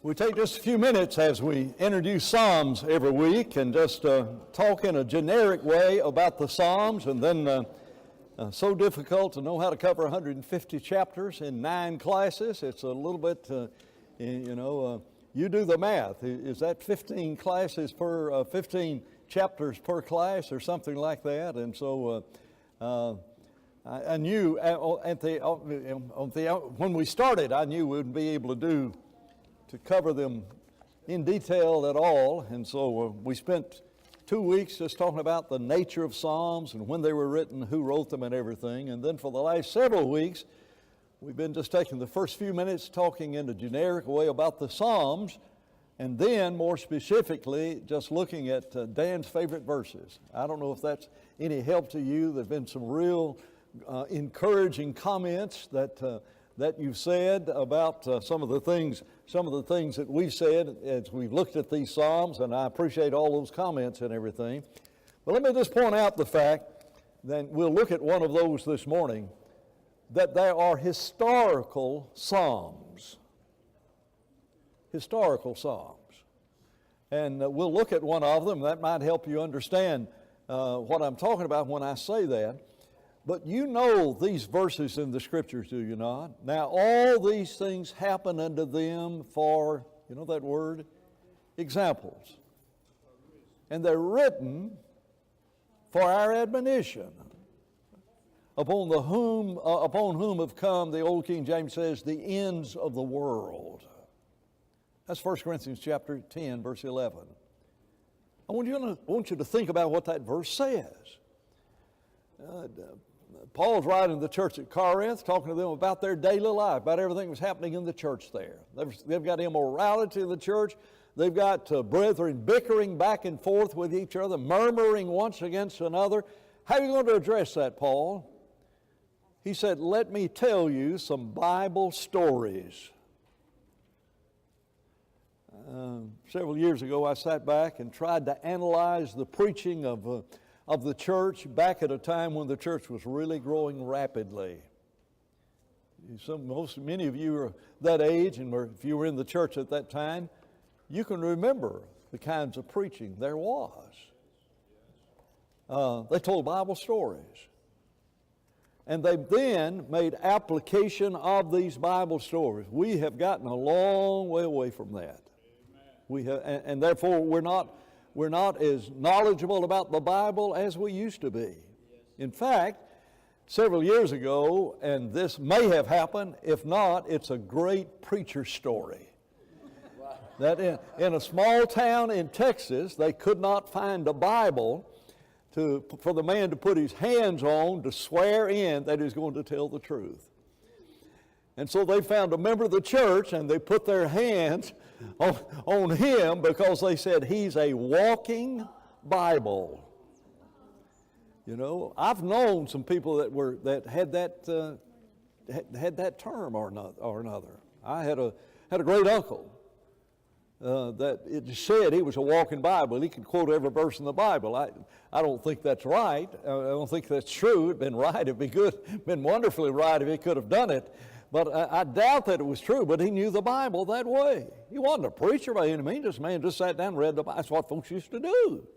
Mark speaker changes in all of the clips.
Speaker 1: We take just a few minutes as we introduce Psalms every week and just talk in a generic way about the Psalms, and then so difficult to know how to cover 150 chapters in 9 classes. It's a little bit, you do the math. Is that 15 classes per, 15 chapters per class or something like that? And so I knew when we started, I knew we wouldn't be able to cover them in detail at all, and so we spent 2 weeks just talking about the nature of Psalms and when they were written, who wrote them and everything, and then for the last several weeks we've been just taking the first few minutes talking in a generic way about the Psalms, and then more specifically just looking at Dan's favorite verses. I don't know if that's any help to you. There's been some real encouraging comments that you've said about some of the things that we've said as we've looked at these Psalms, and I appreciate all those comments and everything. But let me just point out the fact that we'll look at one of those this morning, that there are historical Psalms. Historical Psalms. And we'll look at one of them. That might help you understand what I'm talking about when I say that. But you know these verses in the Scriptures, do you not? Now all these things happen unto them for, you know that word? Examples. And they're written for our admonition, upon whom have come, the old King James says, the ends of the world. That's 1 Corinthians chapter 10, verse 11. I want you to think about what that verse says. Paul's writing to the church at Corinth, talking to them about their daily life, about everything that was happening in the church there. They've got immorality in the church. They've got brethren bickering back and forth with each other, murmuring one against another. How are you going to address that, Paul? He said, let me tell you some Bible stories. Several years ago, I sat back and tried to analyze the preaching of the church back at a time when the church was really growing rapidly. Many of you are that age, and if you were in the church at that time, you can remember the kinds of preaching there was. They told Bible stories. And they then made application of these Bible stories. We have gotten a long way away from that. We have, and therefore we're not as knowledgeable about the Bible as we used to be. In fact, several years ago, and this may have happened, if not, it's a great preacher story. That in a small town in Texas, they could not find a Bible for the man to put his hands on to swear in that he's going to tell the truth. And so they found a member of the church, and they put their hands on him because they said he's a walking Bible. You know, I've known some people that had that term or another. I had a great uncle that it said he was a walking Bible. He could quote every verse in the Bible. I don't think that's right. I don't think that's true. It'd been right. It'd be good. Been wonderfully right if he could have done it. But I doubt that it was true, but he knew the Bible that way. He wasn't a preacher by any means. This man just sat down and read the Bible. That's what folks used to do.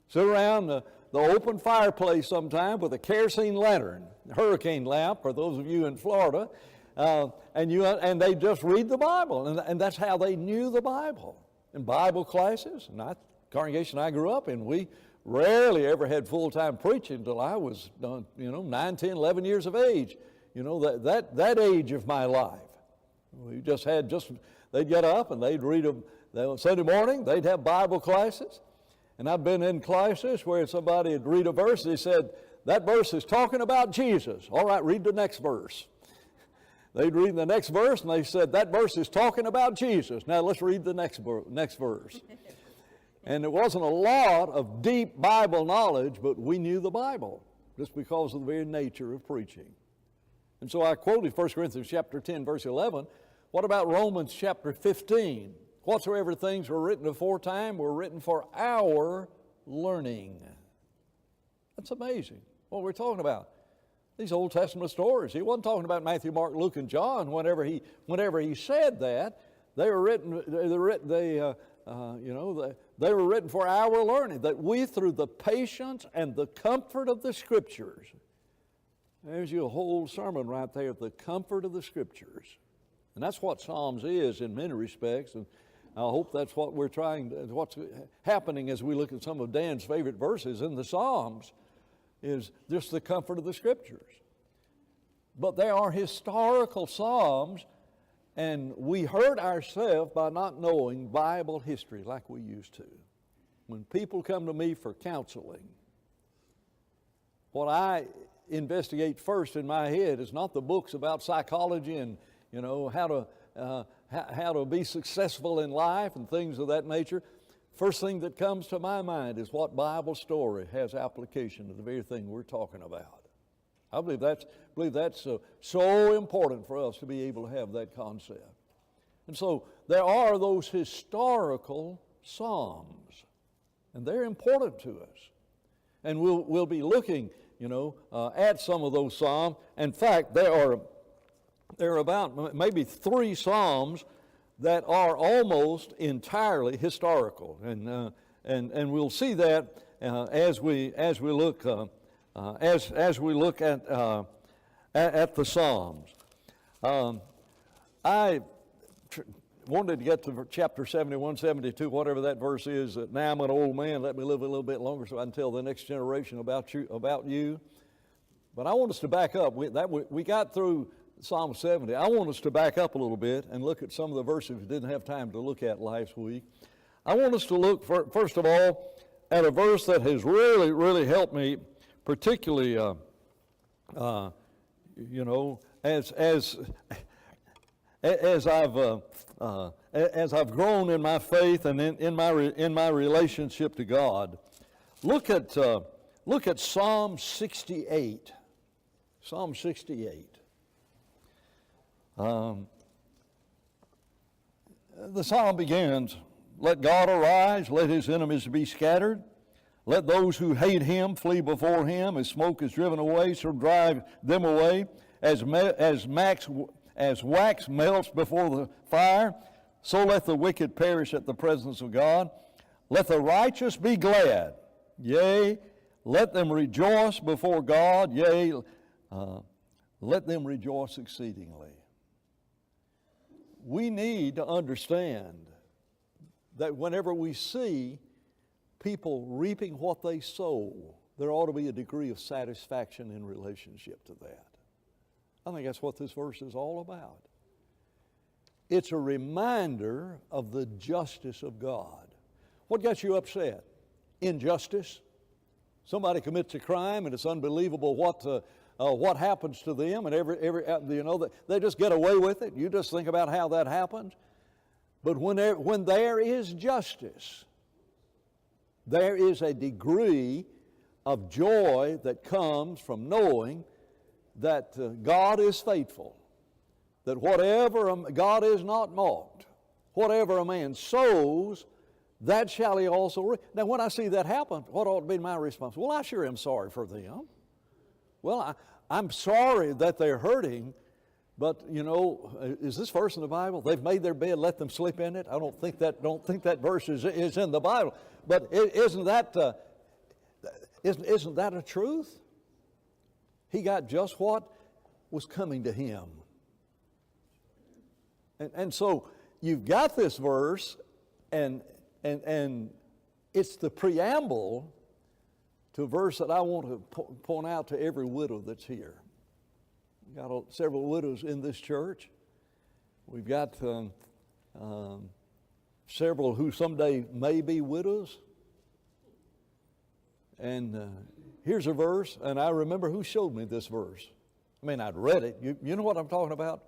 Speaker 1: Sit around the open fireplace sometime with a kerosene lantern, hurricane lamp, for those of you in Florida, and they just read the Bible. And that's how they knew the Bible. In Bible classes, and congregation I grew up in, we rarely ever had full-time preaching until I was 9, 10, 11 years of age. You know, that age of my life. We they'd get up and they'd read them. Sunday morning, they'd have Bible classes. And I've been in classes where somebody would read a verse, and they said, that verse is talking about Jesus. All right, read the next verse. They'd read the next verse, and they said, that verse is talking about Jesus. Now let's read the next verse. And there wasn't a lot of deep Bible knowledge, but we knew the Bible just because of the very nature of preaching. And so I quoted 1 Corinthians chapter 10, verse 11. What about Romans chapter 15? Whatsoever things were written aforetime were written for our learning. That's amazing what we're talking about. These Old Testament stories. He wasn't talking about Matthew, Mark, Luke, and John whenever he said that. They were written. They were written for our learning, that we, through the patience and the comfort of the Scriptures, there's your whole sermon right there, the comfort of the Scriptures. And that's what Psalms is in many respects, and I hope that's what we're what's happening as we look at some of Dan's favorite verses in the Psalms, is just the comfort of the Scriptures. But there are historical Psalms, and we hurt ourselves by not knowing Bible history like we used to. When people come to me for counseling, what I investigate first in my head is not the books about psychology and how to be successful in life and things of that nature. First thing that comes to my mind is what Bible story has application to the very thing we're talking about. I believe that's so important for us to be able to have that concept. And so there are those historical Psalms, and they're important to us. And we'll be looking, at some of those Psalms. In fact, there are about maybe 3 Psalms that are almost entirely historical, and we'll see that as we look at the Psalms. I wanted to get to chapter 71, 72, whatever that verse is. That now I'm an old man, let me live a little bit longer so I can tell the next generation about you. But I want us to back up. We got through Psalm 70. I want us to back up a little bit and look at some of the verses we didn't have time to look at last week. I want us to look, first of all, at a verse that has really, really helped me, particularly, as I've grown in my faith and in my relationship to God. Look at Psalm 68. Psalm 68. The psalm begins, "Let God arise, let his enemies be scattered. Let those who hate him flee before him. As smoke is driven away, so drive them away. As wax melts before the fire, so let the wicked perish at the presence of God. Let the righteous be glad. Yea, let them rejoice before God. Yea, let them rejoice exceedingly." We need to understand that whenever we see people reaping what they sow, there ought to be a degree of satisfaction in relationship to that. I think that's what this verse is all about. It's a reminder of the justice of God. What got you upset? Injustice? Somebody commits a crime and it's unbelievable what happens to them, and they just get away with it. You just think about how that happens. But when there is justice, there is a degree of joy that comes from knowing that God is faithful, that God is not mocked. Whatever a man sows, that shall he also reap. Now, when I see that happen, what ought to be my response? Well, I sure am sorry for them. Well, I'm sorry that they're hurting, but is this verse in the Bible? They've made their bed, let them sleep in it. I don't think that verse is in the Bible. But isn't that a truth? He got just what was coming to him. And so you've got this verse, and it's the preamble to a verse that I want to point out to every widow that's here. We've got several widows in this church. We've got several who someday may be widows. And here's a verse, and I remember who showed me this verse. I mean, I'd read it. You know what I'm talking about?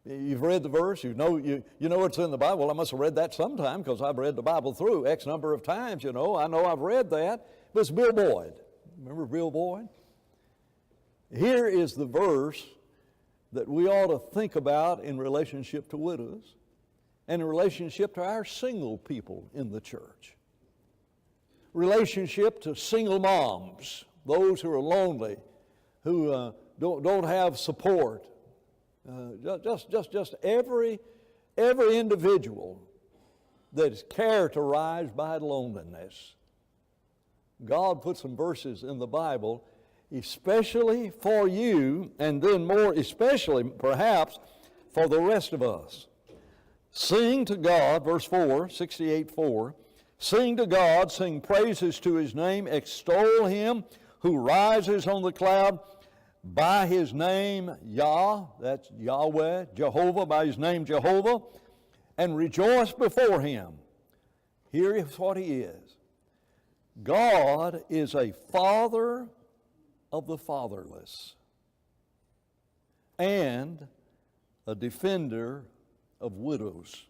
Speaker 1: You've read the verse. You know it's in the Bible. Well, I must have read that sometime because I've read the Bible through X number of times. I know I've read that. But it's Bill Boyd. Remember Bill Boyd? Here is the verse that we ought to think about in relationship to widows and in relationship to our single people in the church. Relationship to single moms, those who are lonely, who don't have support. Just every every individual that is characterized by loneliness. God put some verses in the Bible especially for you, and then more especially perhaps for the rest of us. Sing to God, verse 4, 68:4. Sing to God, sing praises to His name, extol Him who rises on the cloud by His name Yah, that's Yahweh, Jehovah, by His name Jehovah, and rejoice before Him. Here is what He is. God is a father of the fatherless and a defender of widows.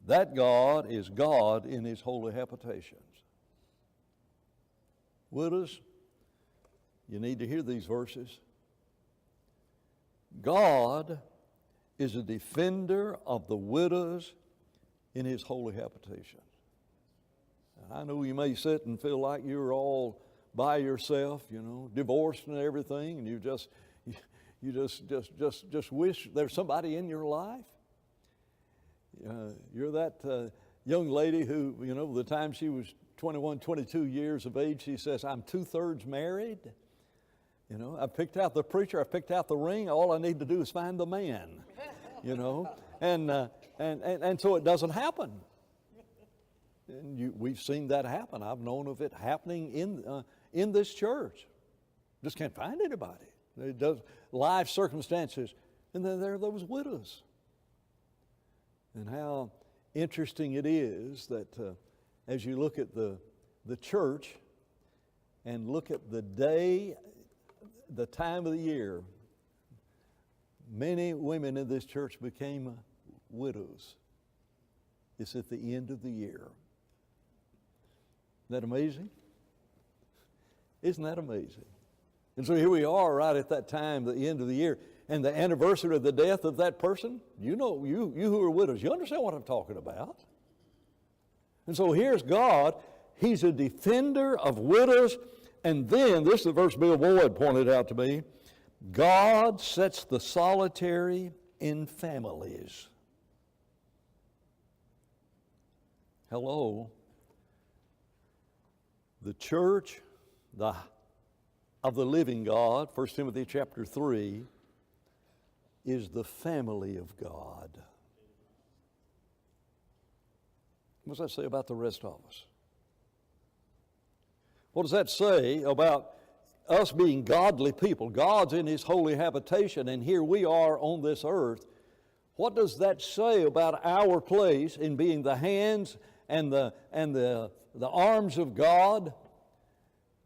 Speaker 1: That God is God in His holy habitations. Widows, you need to hear these verses. God is a defender of the widows in His holy habitations. I know you may sit and feel like you're all by yourself, divorced and everything, and you just wish there's somebody in your life. You're that young lady who, the time she was 21, 22 years of age, she says, I'm 2/3 married. I picked out the preacher, I picked out the ring, all I need to do is find the man, and so it doesn't happen. And we've seen that happen. I've known of it happening in this church. Just can't find anybody. It does life circumstances, and then there are those widows. And how interesting it is that as you look at the church and look at the day, the time of the year, many women in this church became widows. It's at the end of the year. Isn't that amazing? Isn't that amazing? And so here we are right at that time, the end of the year, and the anniversary of the death of that person. You who are widows, you understand what I'm talking about. And so here's God. He's a defender of widows. And then, this is the verse Bill Boyd pointed out to me, God sets the solitary in families. Hello. The church of the living God, 1 Timothy chapter 3, is the family of God. What does that say about the rest of us? What does that say about us being godly people? God's in His holy habitation, and here we are on this earth. What does that say about our place in being the hands and the arms of God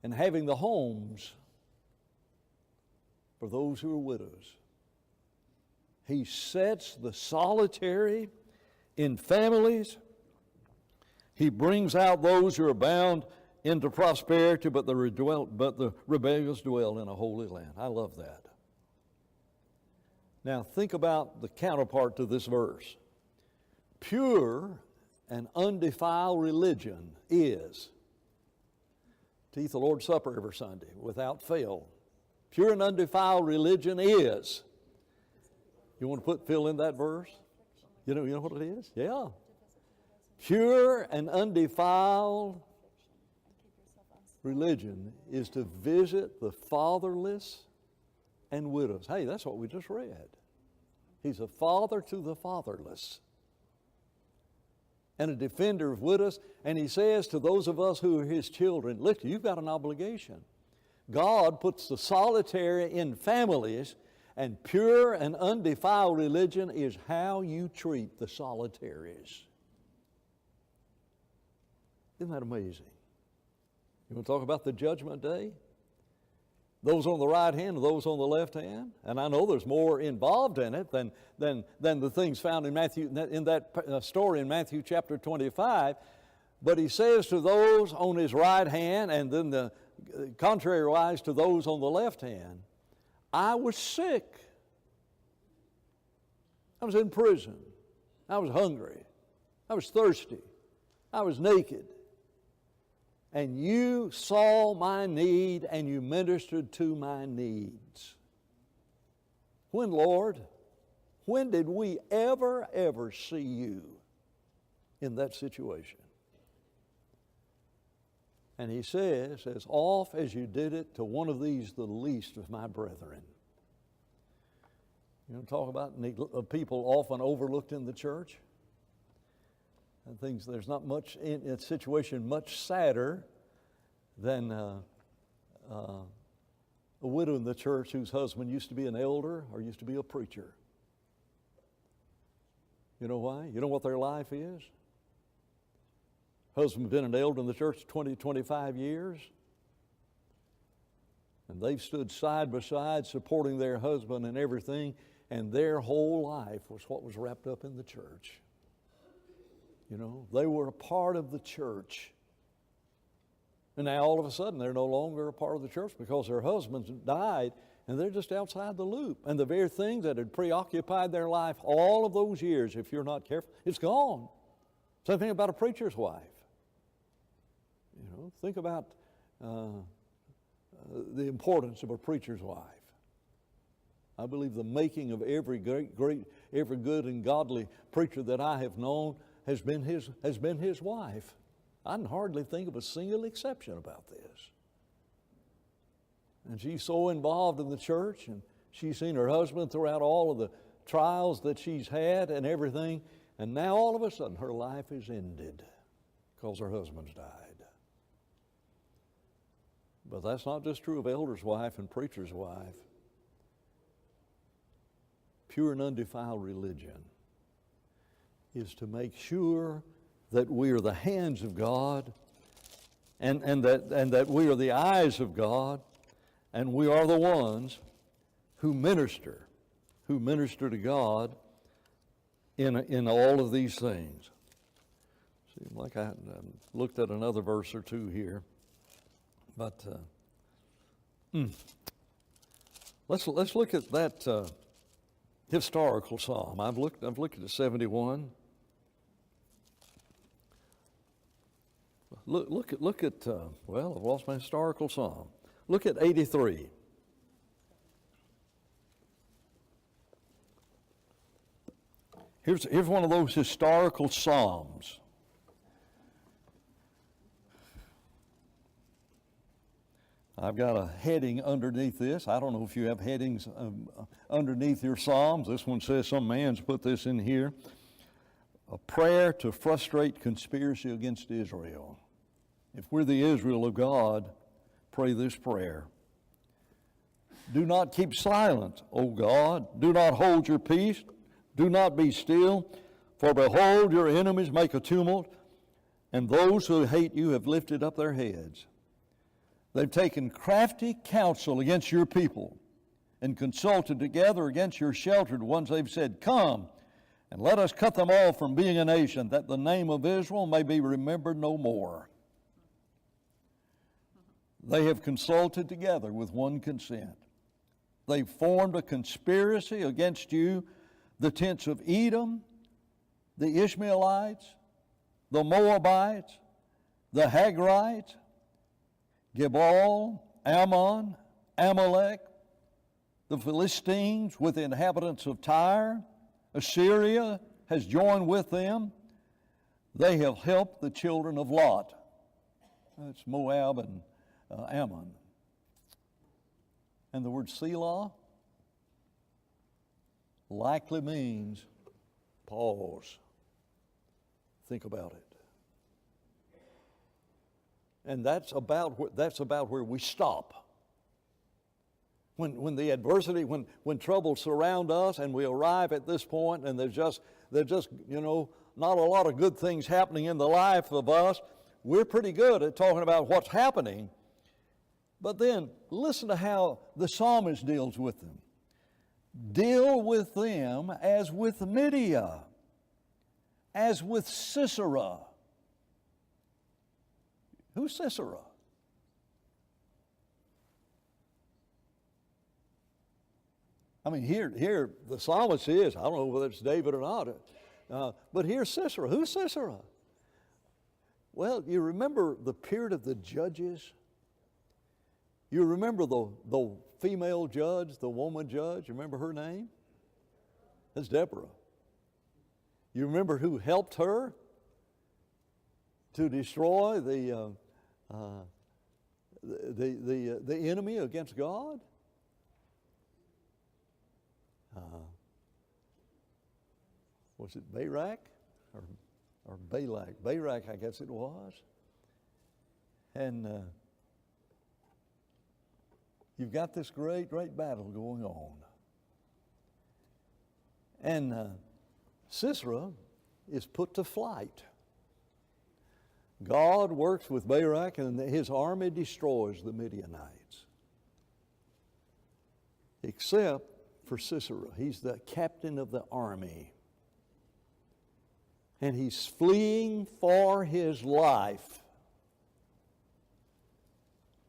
Speaker 1: and having the homes for those who are widows? He sets the solitary in families. He brings out those who are bound into prosperity, but the rebellious dwell in a holy land. I love that. Now think about the counterpart to this verse. Pure and undefiled religion is to eat the Lord's Supper every Sunday without fail. Pure and undefiled religion is. You want to fill in that verse? You know what it is? Yeah. Pure and undefiled religion is to visit the fatherless and widows. Hey, that's what we just read. He's a father to the fatherless and a defender of widows. And He says to those of us who are His children, look, you've got an obligation. God puts the solitary in families, and pure and undefiled religion is how you treat the solitaries. Isn't that amazing? You want to talk about the judgment day? Those on the right hand and those on the left hand? And I know there's more involved in it than the things found in Matthew, in that story in Matthew chapter 25. But He says to those on His right hand, and then the contrariwise to those on the left hand, I was sick. I was in prison. I was hungry. I was thirsty. I was naked. And you saw my need, and you ministered to my needs. When, Lord? When did we ever see you in that situation? And he says, as oft as you did it to one of these, the least of my brethren. You know, talk about people often overlooked in the church. I think there's not much in a situation much sadder than a widow in the church whose husband used to be an elder or used to be a preacher. You know why? You know what their life is? Husband's been an elder in the church 20, 25 years. And they've stood side by side supporting their husband and everything, and their whole life was what was wrapped up in the church. You know, they were a part of the church. And now all of a sudden they're no longer a part of the church because their husbands died, and they're just outside the loop. And the very things that had preoccupied their life all of those years, if you're not careful, it's gone. Same thing about a preacher's wife. You know, think about the importance of a preacher's wife. I believe the making of every every good and godly preacher that I have known has been his wife. I can hardly think of a single exception about this. And she's so involved in the church, and she's seen her husband throughout all of the trials that she's had and everything, and now all of a sudden her life is ended because her husband's died. But that's not just true of elder's wife and preacher's wife. Pure and undefiled religion is to make sure that we are the hands of God and that we are the eyes of God, and we are the ones who minister to God in all of these things. Seems like I looked at another verse or two here, but let's look at that historical psalm. I've looked at 71. Look at well, I've lost my historical psalm. Look at 83. Here's one of those historical psalms. I've got a heading underneath this. I don't know if you have headings underneath your psalms. This one says, some man's put this in here, a prayer to frustrate conspiracy against Israel. If we're the Israel of God, pray this prayer. Do not keep silent, O God. Do not hold your peace. Do not be still. For behold, your enemies make a tumult, and those who hate you have lifted up their heads. They've taken crafty counsel against your people and consulted together against your sheltered ones. They've said, come, and let us cut them off from being a nation, that the name of Israel may be remembered no more. They have consulted together with one consent. They've formed a conspiracy against you, the tents of Edom, the Ishmaelites, the Moabites, the Hagrites, Gebal, Ammon, Amalek, the Philistines with the inhabitants of Tyre. Assyria has joined with them. They have helped the children of Lot. That's Moab and Ammon. And the word Selah likely means pause. Think about it. And that's about where we stop. When the adversity, when troubles surround us and we arrive at this point and there's just not a lot of good things happening in the life of us, we're pretty good at talking about what's happening. But then listen to how the psalmist deals with them. Deal with them as with Midian, as with Sisera. Who's Sisera? I mean, here the psalmist is, I don't know whether it's David or not, but here's Sisera. Who's Sisera? Well, you remember the period of the judges? You remember the female judge, the woman judge? You remember her name? That's Deborah. You remember who helped her to destroy the enemy against God? Was it Barak or Balak? Barak, I guess it was. And you've got this great battle going on. And Sisera is put to flight. God works with Barak, and his army destroys the Midianites. Except for Sisera. He's the captain of the army. And he's fleeing for his life.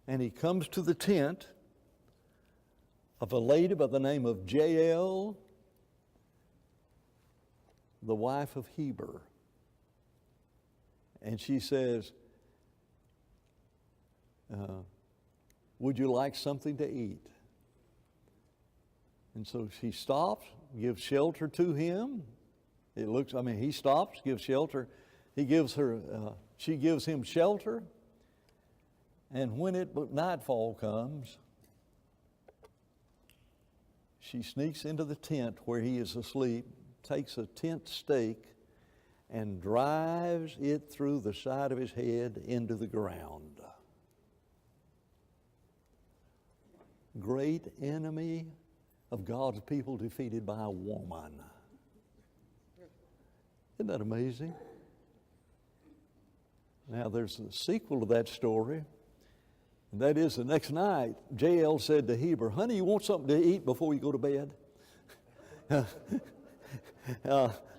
Speaker 1: And he comes to the tent of a lady by the name of Jael, the wife of Heber. And she says, would you like something to eat? And so she stops, gives shelter to him. He stops, gives shelter. She gives him shelter. And when nightfall comes, she sneaks into the tent where he is asleep, takes a tent stake, and drives it through the side of his head into the ground. Great enemy of God's people defeated by a woman. Isn't that amazing? Now there's a sequel to that story. And that is, the next night, Jael said to Heber, honey, you want something to eat before you go to bed?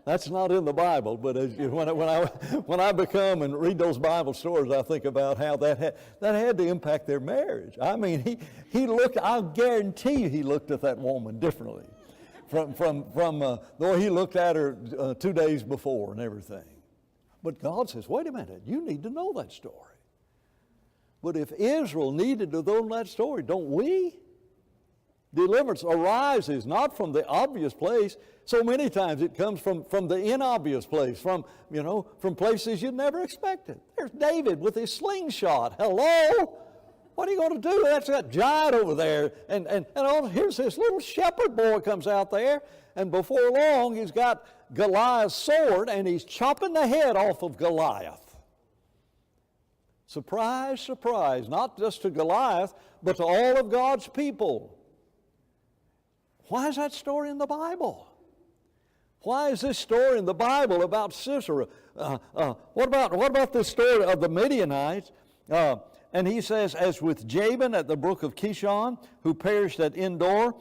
Speaker 1: That's not in the Bible, but when I become and read those Bible stories, I think about how that had to impact their marriage. I mean, he looked, I'll guarantee you he looked at that woman differently from though he looked at her 2 days before and everything. But God says, wait a minute, you need to know that story. But if Israel needed to know that story, don't we? Deliverance arises not from the obvious place. So many times it comes from the inobvious place, from places you'd never expected. There's David with his slingshot. Hello? What are you going to do? That's that giant over there. And here's this little shepherd boy comes out there, and before long he's got Goliath's sword, and he's chopping the head off of Goliath. Surprise, surprise, not just to Goliath, but to all of God's people. Why is that story in the Bible? Why is this story in the Bible about Sisera? What about this story of the Midianites? And he says, as with Jabin at the brook of Kishon, who perished at Endor,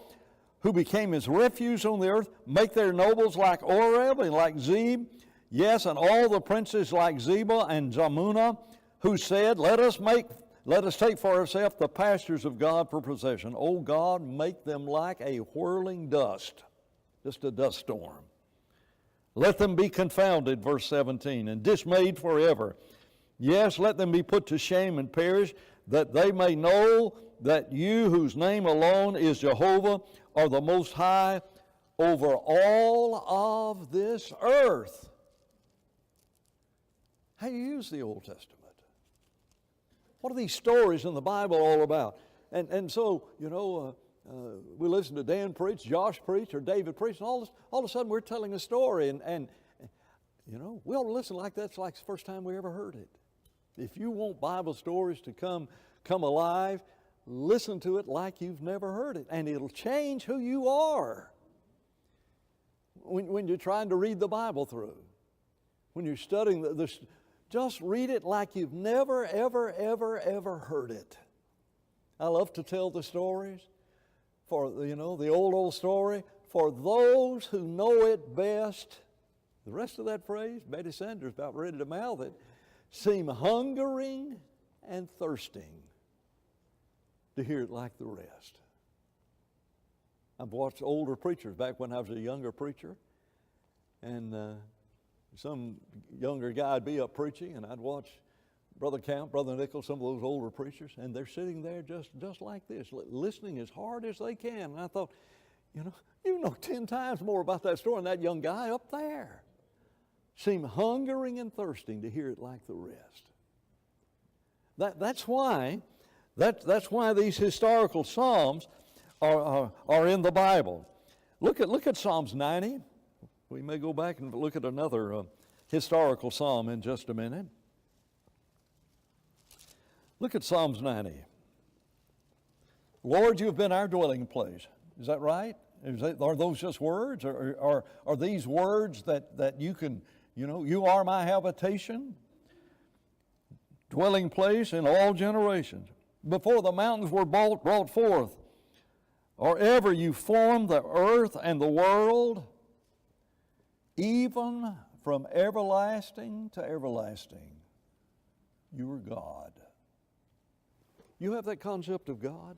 Speaker 1: who became his refuge on the earth, make their nobles like Oreb and like Zeb, yes, and all the princes like Zebah and Zamunah, who said, let us take for ourselves the pastures of God for possession. O God, make them like a whirling dust, just a dust storm. Let them be confounded, verse 17, and dismayed forever. Yes, let them be put to shame and perish, that they may know that you, whose name alone is Jehovah, are the Most High over all of this earth. How do you use the Old Testament? What are these stories in the Bible all about? And so, we listen to Dan preach, Josh preach, or David preach, and all of a sudden we're telling a story, and we ought to listen like that's like the first time we ever heard it. If you want Bible stories to come alive, listen to it like you've never heard it, and it'll change who you are when you're trying to read the Bible through. When you're studying this, just read it like you've never, ever, ever, ever heard it. I love to tell the stories, for the old story, for those who know it best. The rest of that phrase, Betty Sanders about ready to mouth it, seem hungering and thirsting to hear it like the rest. I've watched older preachers back when I was a younger preacher, and some younger guy would be up preaching, and I'd watch Brother Camp, Brother Nichols, some of those older preachers, and they're sitting there just like this, listening as hard as they can. And I thought, You know 10 times more about that story than that young guy up there. Seem hungering and thirsting to hear it like the rest. That's why these historical psalms are in the Bible. Look at Psalms 90. We may go back and look at another historical psalm in just a minute. Look at Psalms 90. Lord, you have been our dwelling place. Is that right? Are those just words? Or are these words that you can, you are my habitation, dwelling place in all generations. Before the mountains were brought forth, or ever you formed the earth and the world, even from everlasting to everlasting, you are God. You have that concept of God?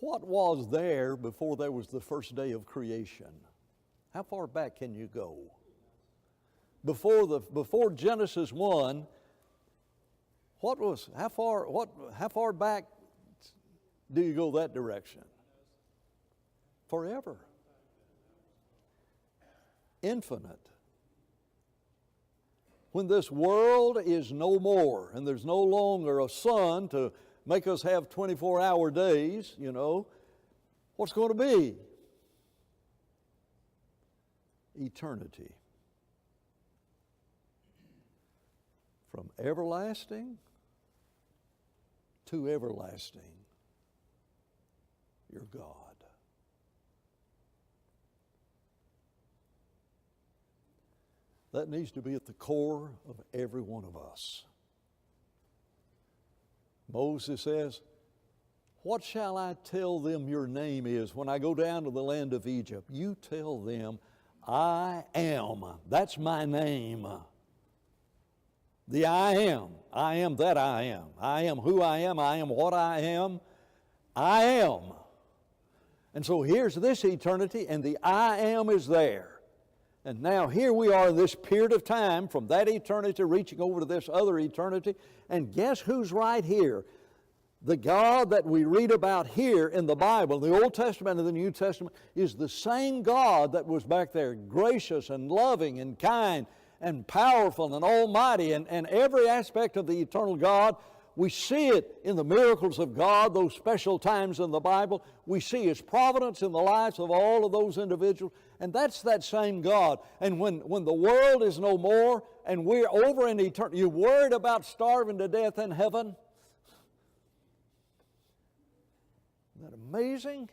Speaker 1: What was there before there was the first day of creation? How far back can you go? Before Genesis 1, how far back do you go that direction? Forever. Infinite. When this world is no more and there's no longer a sun to make us have 24-hour days, what's going to be? Eternity. From everlasting to everlasting, you're God. That needs to be at the core of every one of us. Moses says, what shall I tell them your name is when I go down to the land of Egypt? You tell them, I am. That's my name. The I am. I am that I am. I am who I am. I am what I am. I am. And so here's this eternity, and the I am is there. And now here we are in this period of time from that eternity reaching over to this other eternity. And guess who's right here? The God that we read about here in the Bible, the Old Testament and the New Testament, is the same God that was back there, gracious and loving and kind and powerful and almighty, and every aspect of the eternal God. We see it in the miracles of God, those special times in the Bible. We see His providence in the lives of all of those individuals, and that's that same God. And when the world is no more and we're over in eternity, you're worried about starving to death in heaven? Isn't that amazing?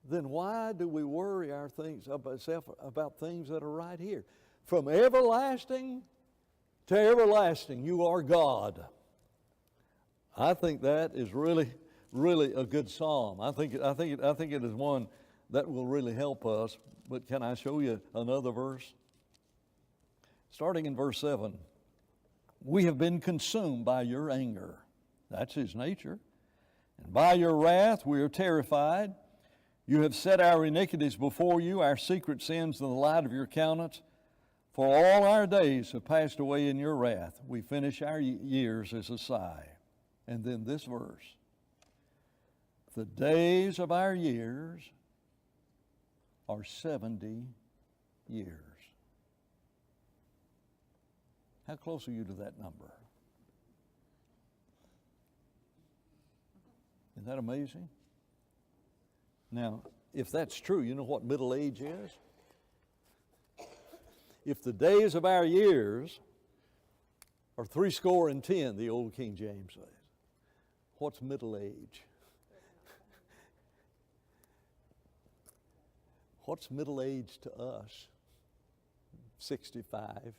Speaker 1: Then why do we worry about things that are right here? From everlasting to everlasting, you are God. I think that is really, really a good psalm. I think it is one that will really help us. But can I show you another verse? Starting in verse 7. We have been consumed by your anger. That's His nature. And by your wrath we are terrified. You have set our iniquities before you, our secret sins in the light of your countenance. For all our days have passed away in your wrath. We finish our years as a sigh. And then this verse. The days of our years are 70 years. How close are you to that number? Isn't that amazing? Now, if that's true, you know what middle age is? If the days of our years are 70, the old King James says, what's middle age? What's middle age to us? 65.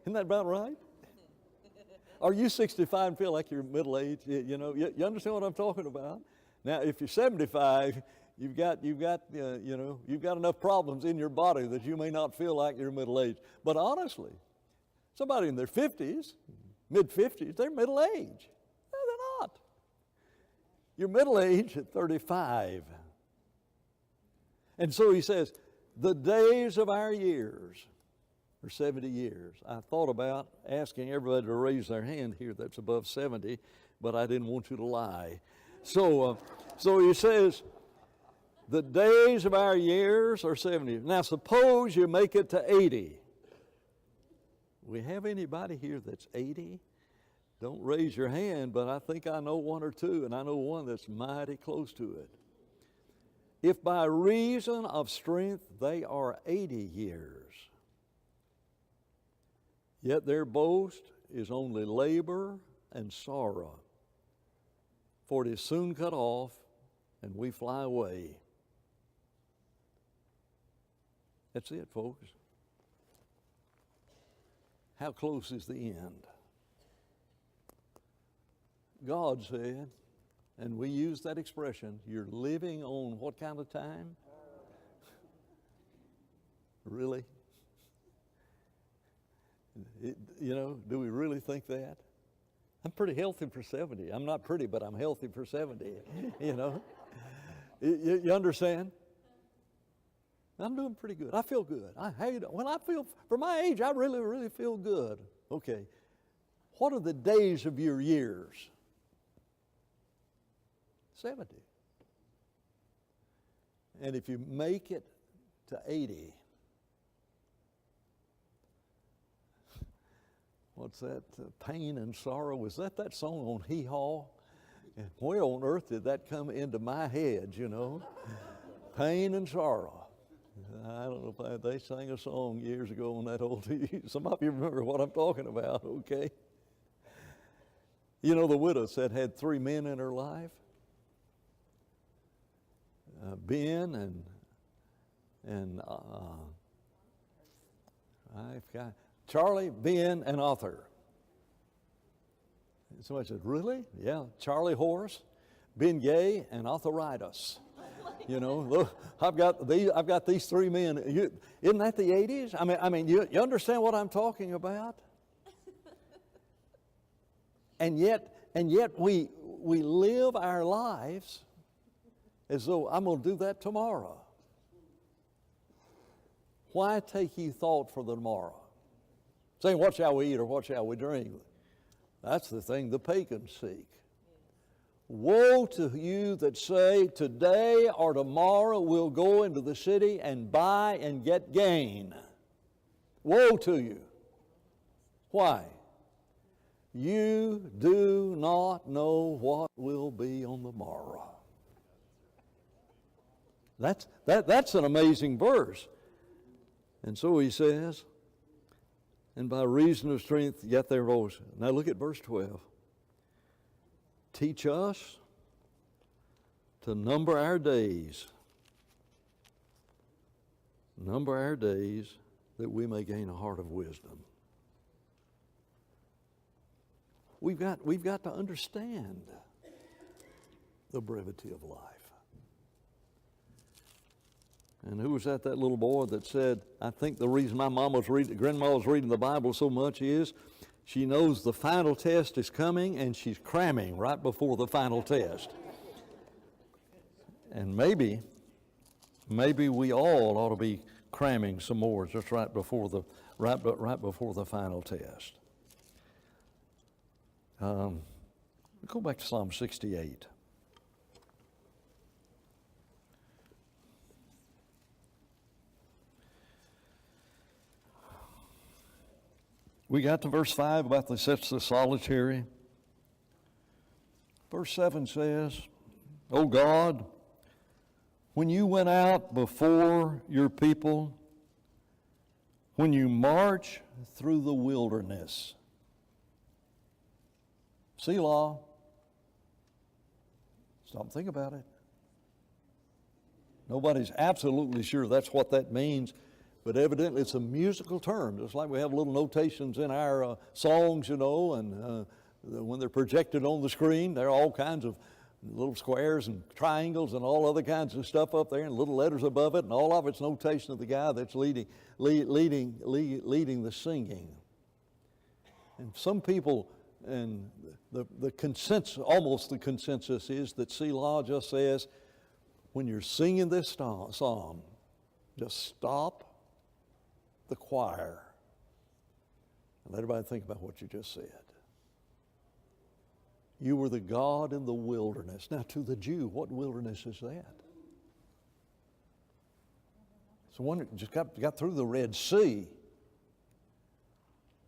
Speaker 1: Isn't that about right? Are you 65 and feel like you're middle age? You understand what I'm talking about? Now, if you're 75, you've got enough problems in your body that you may not feel like you're middle aged. But honestly, somebody in their 50s, mid-50s, they're middle age. No, they're not. You're middle age at 35. And so he says, the days of our years or 70 years. I thought about asking everybody to raise their hand here that's above 70, but I didn't want you to lie. So he says, the days of our years are 70. Now suppose you make it to 80. We have anybody here that's 80? Don't raise your hand, but I think I know one or two, and I know one that's mighty close to it. If by reason of strength they are 80 years, yet their boast is only labor and sorrow, for it is soon cut off, and we fly away. That's it, folks. How close is the end? God said, and we use that expression, you're living on what kind of time? Really? Do we really think that? I'm pretty healthy for 70. I'm not pretty, but I'm healthy for 70, You understand? I'm doing pretty good. I feel good. For my age, I really, really feel good. Okay. What are the days of your years? 70. And if you make it to 80, what's that? Pain and Sorrow. Was that song on Hee Haw? And where on earth did that come into my head, Pain and Sorrow. I don't know if they sang a song years ago on that old TV. Some of you remember what I'm talking about, okay? The widow said had 3 men in her life. Ben and I've got Charlie, Ben, and Arthur. Somebody said, really? Yeah, Charlie Horse, Ben Gay, and arthritis. I've got these 3 men. Isn't that the 80s? I mean, you understand what I'm talking about? And yet we live our lives as though I'm going to do that tomorrow. Why take ye thought for the tomorrow? Saying, what shall we eat or what shall we drink? That's the thing the pagans seek. Woe to you that say, today or tomorrow we'll go into the city and buy and get gain. Woe to you. Why? You do not know what will be on the morrow. That's an amazing verse. And so he says, and by reason of strength, yet their boast. Now look at verse 12. Teach us to number our days. Number our days that we may gain a heart of wisdom. We've got to understand the brevity of life. And who was that little boy that said, I think the reason my grandma was reading the Bible so much is she knows the final test is coming and she's cramming right before the final test. And maybe we all ought to be cramming some more just right before the final test. Go back to Psalm 68. We got to verse 5 about the sets of solitary. Verse 7 says, O God, when you went out before your people, when you march through the wilderness. Selah. Stop and think about it. Nobody's absolutely sure that's what that means. But evidently it's a musical term, just like we have little notations in our songs, and when they're projected on the screen, there are all kinds of little squares and triangles and all other kinds of stuff up there and little letters above it, and all of it's notation of the guy that's leading the singing. And some people, and the consensus, almost the consensus is that Selah just says, when you're singing this psalm, just stop the choir Let everybody think about what you just said. You were the God in the wilderness. Now, to the Jew, what wilderness is that? It's the one that just got through the Red Sea.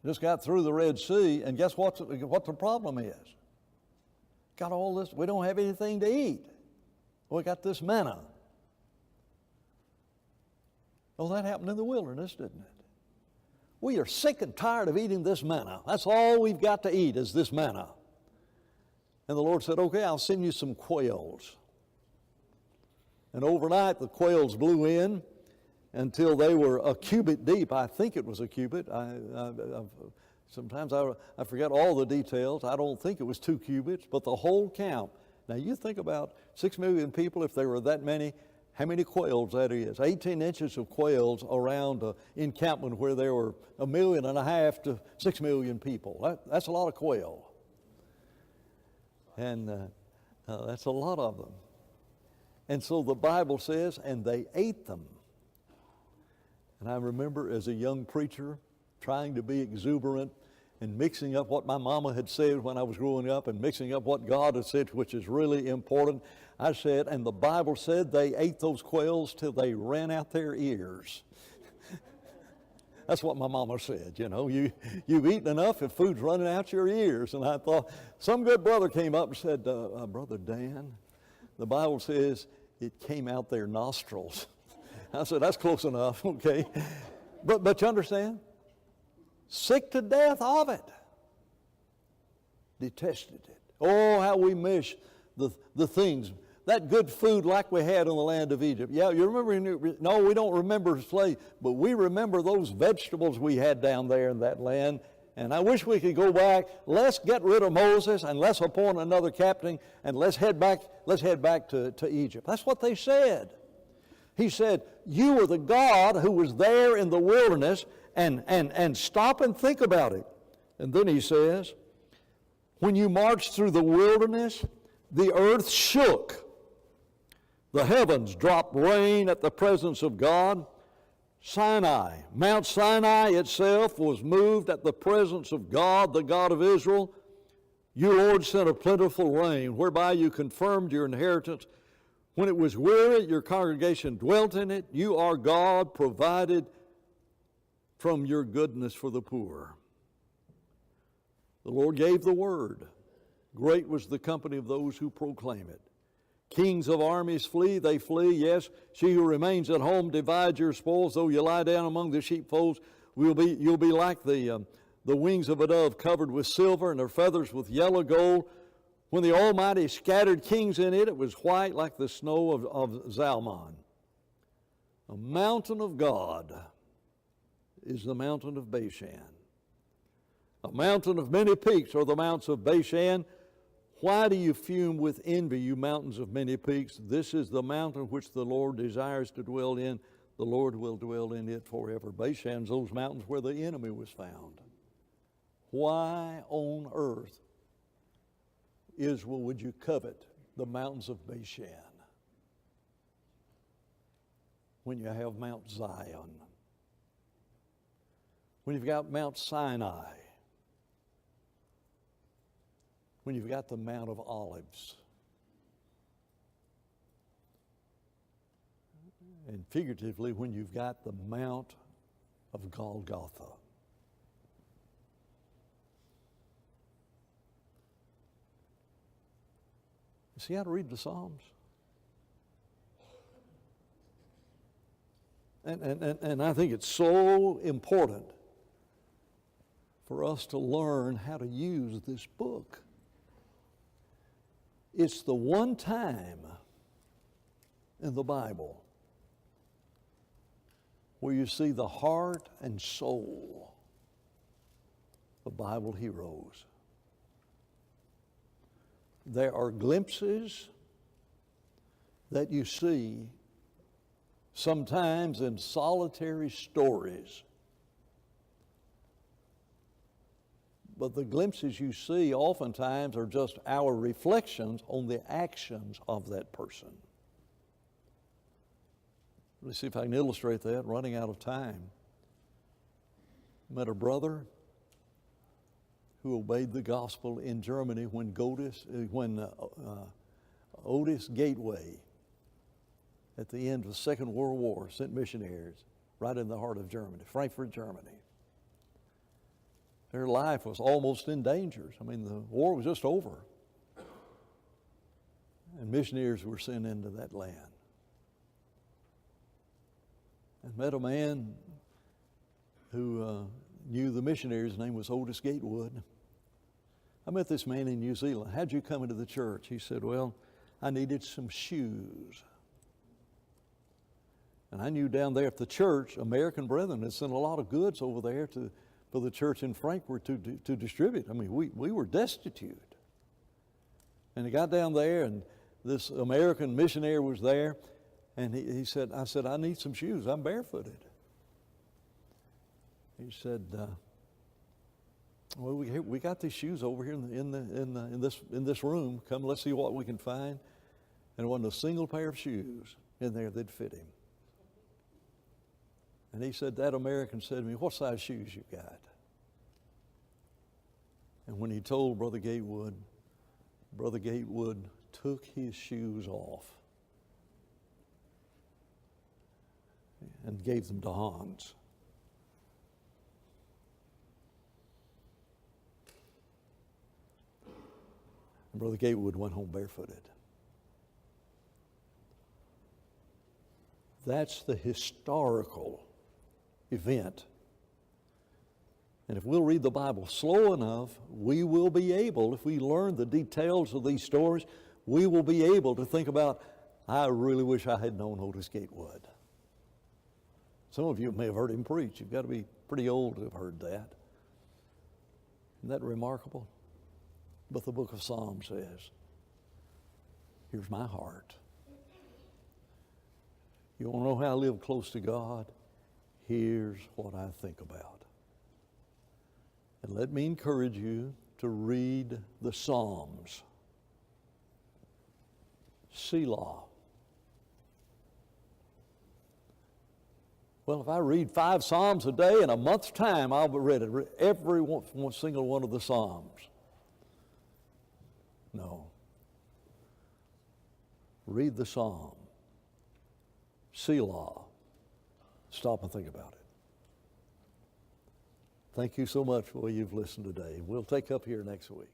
Speaker 1: Just got through the Red Sea, and guess what the problem is? Got all this, we don't have anything to eat. We got this manna. Well, that happened in the wilderness, didn't it? We are sick and tired of eating this manna. That's all we've got to eat is this manna. And the Lord said, okay, I'll send you some quails. And overnight, the quails blew in until they were a cubit deep. I think it was a cubit. Sometimes I forget all the details. I don't think it was 2 cubits, but the whole count. Now you think about 6 million people, if there were that many, how many quails that is. 18 inches of quails around an encampment where there were 1.5 million to 6 million people. That's a lot of quail. And that's a lot of them. And so the Bible says, and they ate them. And I remember as a young preacher trying to be exuberant and mixing up what my mama had said when I was growing up and mixing up what God had said, which is really important. I said, and the Bible said they ate those quails till they ran out their ears. That's what my mama said, you know. You've eaten enough if food's running out your ears. And I thought, some good brother came up and said, Brother Dan, the Bible says it came out their nostrils. I said, that's close enough, okay. But you understand? Sick to death of it. Detested it. Oh, how we miss the things. That good food like we had in the land of Egypt. Yeah, you remember? No, we don't remember slavery, but we remember those vegetables we had down there in that land. And I wish we could go back. Let's get rid of Moses and let's appoint another captain and let's head back to Egypt. That's what they said. He said, you are the God who was there in the wilderness, and stop and think about it. And then he says, when you marched through the wilderness, the earth shook. The heavens dropped rain at the presence of God. Mount Sinai itself was moved at the presence of God, the God of Israel. You, Lord, sent a plentiful rain, whereby you confirmed your inheritance. When it was weary, your congregation dwelt in it. You, our God, provided from your goodness for the poor. The Lord gave the word. Great was the company of those who proclaim it. Kings of armies flee, they flee. Yes, she who remains at home divides your spoils. Though you lie down among the sheepfolds, you'll be like the wings of a dove covered with silver and their feathers with yellow gold. When the Almighty scattered kings in it, it was white like the snow of Zalmon. A mountain of God is the mountain of Bashan. A mountain of many peaks are the mounts of Bashan. Why do you fume with envy, you mountains of many peaks? This is the mountain which the Lord desires to dwell in. The Lord will dwell in it forever. Bashan's those mountains where the enemy was found. Why on earth, Israel, would you covet the mountains of Bashan when you have Mount Zion? When you've got Mount Sinai? When you've got the Mount of Olives? And figuratively, when you've got the Mount of Golgotha. You see how to read the Psalms? And I think it's so important for us to learn how to use this book. It's the one time in the Bible where you see the heart and soul of Bible heroes. There are glimpses that you see sometimes in solitary stories. But the glimpses you see oftentimes are just our reflections on the actions of that person. Let's see if I can illustrate that, running out of time. Met a brother who obeyed the gospel in Germany when Otis Gateway, at the end of the Second World War, sent missionaries right in the heart of Germany, Frankfurt, Germany. Their life was almost in danger. I mean, the war was just over. And missionaries were sent into that land. And met a man who knew the missionaries. His name was Otis Gatewood. I met this man in New Zealand. How'd you come into the church? He said, well, I needed some shoes. And I knew down there at the church, American Brethren had sent a lot of goods over there for the church in Frankfurt to distribute. I mean, we were destitute. And he got down there, and this American missionary was there, and he said, I need some shoes. I'm barefooted. He said, well, we got these shoes over here in this room. Come, let's see what we can find. And there wasn't a single pair of shoes in there that'd fit him. And he said, that American said to me, what size shoes you got? And when he told Brother Gatewood took his shoes off and gave them to Hans. And Brother Gatewood went home barefooted. That's the historical event. And if we'll read the Bible slow enough, we will be able, if we learn the details of these stories, we will be able to think about, I really wish I had known Otis Gatewood. Some of you may have heard him preach. You've got to be pretty old to have heard that. Isn't that remarkable? But the book of Psalms says, here's my heart. You want to know how I live close to God? Here's what I think about. And let me encourage you to read the Psalms. Selah. Well, if I read 5 Psalms a day in a month's time, I'll be ready to read every one single one of the Psalms. No. Read the Psalm. Selah. Stop and think about it. Thank you so much for what you've listened today. We'll take up here next week.